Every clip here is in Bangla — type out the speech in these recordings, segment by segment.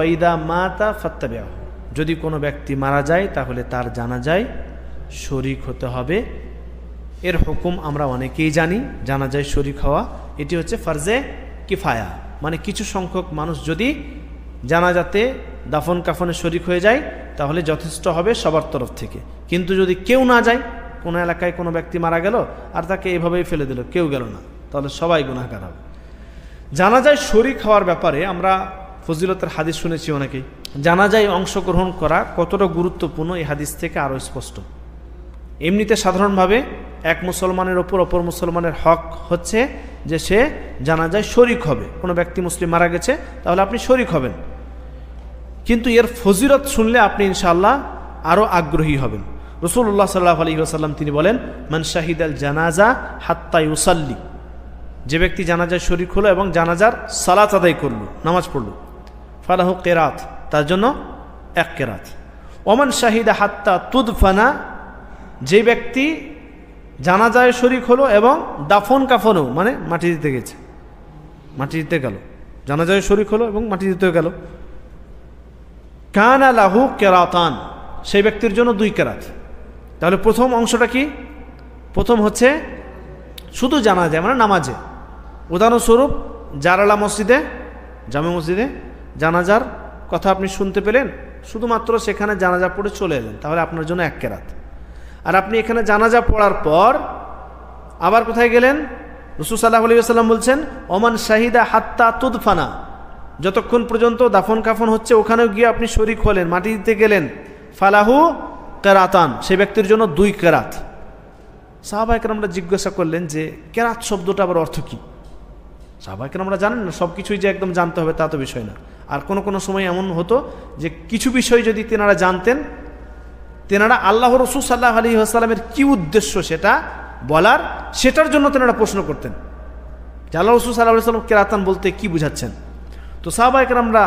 ওয়াইদা মাতা ফাত্তাবিউ, যদি কোনো ব্যক্তি মারা যায় তাহলে তার জানাজায় শরীক হতে হবে। এর হুকুম আমরা অনেকেই জানি, জানাজায় শরীক হওয়া এটি হচ্ছে ফারজে কিফায়া, মানে কিছু সংখ্যক মানুষ যদি জানাজাতে দাফন কাফনে শরীক হয়ে যায় তাহলে যথেষ্ট হবে সবার তরফ থেকে। কিন্তু যদি কেউ না যায়, কোনো এলাকায় কোনো ব্যক্তি মারা গেল আর তাকে এভাবেই ফেলে দিল, কেউ গেল না, তাহলে সবাই গুনাহগার হবে। জানাজায় শরীক হওয়ার ব্যাপারে আমরা ফজিলতের হাদিস শুনেছি অনেকেই। জানাজায় অংশগ্রহণ করা কতটা গুরুত্বপূর্ণ এই হাদিস থেকে আরও স্পষ্ট। এমনিতে সাধারণভাবে এক মুসলমানের ওপর অপর মুসলমানের হক হচ্ছে যে সে জানাজায় শরীক হবে। কোনো ব্যক্তি মুসলিম মারা গেছে তাহলে আপনি শরীক হবেন, কিন্তু এর ফজিলত শুনলে আপনি ইনশাআল্লাহ আরও আগ্রহী হবেন। রাসূলুল্লাহ সাল্লাল্লাহু আলাইহি ওয়াসাল্লাম তিনি বলেন, মান শাহিদাল জানাজা হাত্তা ইউসাল্লি, যে ব্যক্তি জানাজায় শরীক হলো এবং জানাজার সালাত আদায় করলো, নামাজ পড়লো, ফালাহু কিরাত, তার জন্য এক কিরাত। ওমান শাহিদা হাত্তা তুদফানা, যে ব্যক্তি জানাজায় শরীক হলো এবং দাফন কাফনও, মানে মাটি দিতে গেছে, মাটি দিতে গেল, জানাজায় শরীক হলো এবং মাটি দিতে গেল, কানা লাহু কিরাতান, সেই ব্যক্তির জন্য 2 কিরাত। তাহলে প্রথম অংশটা কি? প্রথম হচ্ছে শুধু জানাজা মানে নামাজে। উদাহরণস্বরূপ জালালা মসজিদে, জামে মসজিদে জানাজার কথা আপনি শুনতে পেলেন, শুধুমাত্র সেখানে জানাজা পড়ে চলে এলেন, তাহলে আপনার জন্য 1 কিরাত। আর আপনি এখানে জানাজা পড়ার পর আবার কোথায় গেলেন? রাসূল সাল্লাল্লাহু আলাইহি ওয়াসাল্লাম বলছেন, ওমান শাহিদা হাত্তা তুদফানা, যতক্ষণ পর্যন্ত দাফন কাফন হচ্ছে ওখানেও গিয়ে আপনি শরীক হলেন, মাটি দিতে গেলেন, ফালাহু কিরাতান, সেই ব্যক্তির জন্য 2 কিরাত। সাহাবায়ে কেরামরা জিজ্ঞাসা করলেন যে কিরাত শব্দটা আবার অর্থ কী? সাহাবায়ে কেরামরা জানেন না, সব কিছুই যে একদম জানতে হবে তা তো বিষয় না। আর কোনো সময় এমন হতো যে কিছু বিষয় যদি তেনারা জানতেন, তেনারা আল্লাহ রাসূল সাল্লাল্লাহু আলাইহি ওয়াসাল্লামের কী উদ্দেশ্য সেটা বলার, সেটার জন্য তেনারা প্রশ্ন করতেন যে আল্লাহ রাসূল সাল্লাল্লাহু আলাইহি ওয়াসাল্লাম কিরাতান বলতে কী বুঝাচ্ছেন। তো সাহাবায়ে কেরামরা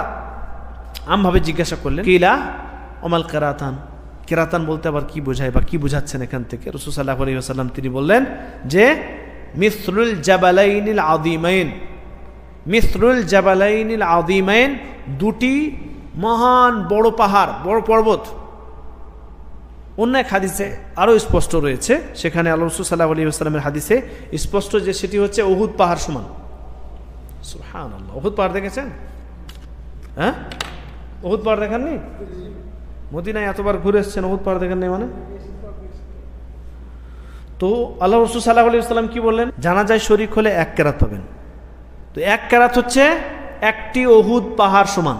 আমভাবে জিজ্ঞাসা করলেন, কিলা ওমাল কিরাতান, কিরাতান বলতে আবার কি বোঝায় বা কি বুঝাচ্ছেন এখান থেকে? রাসূল সাল্লাল্লাহু আলাইহি ওয়াসাল্লাম তিনি বললেন যে মিসলুল জাবালাইনিল আযীমাইন, মিসলুল জাবালাইনিল আযীমাইন, 2টি মহান বড় পাহাড়, বড় পর্বত। অন্য এক হাদিসে আরও স্পষ্ট রয়েছে, সেখানে আল্লাহ রাসূল সাল্লাল্লাহু আলাইহি ওয়াসাল্লামের হাদিসে স্পষ্ট যে সেটি হচ্ছে উহুদ পাহাড় সমান। সুবহানাল্লাহ, উহুদ পাহাড় দেখেছেন? হ্যাঁ, উহুদ পাহাড় দেখেননি? মদিনায় এতবার ঘুরে এসেছেন, উহুদ পাহাড় দেখেননি মানে? তো আল্লাহ রাসূল সাল্লাল্লাহু আলাইহি ওয়াসাল্লাম কি বললেন? জানাজায় শরীক হলে 1 কিরাত পাবেন। তো 1 কিরাত হচ্ছে 1টি উহুদ পাহাড় সমান।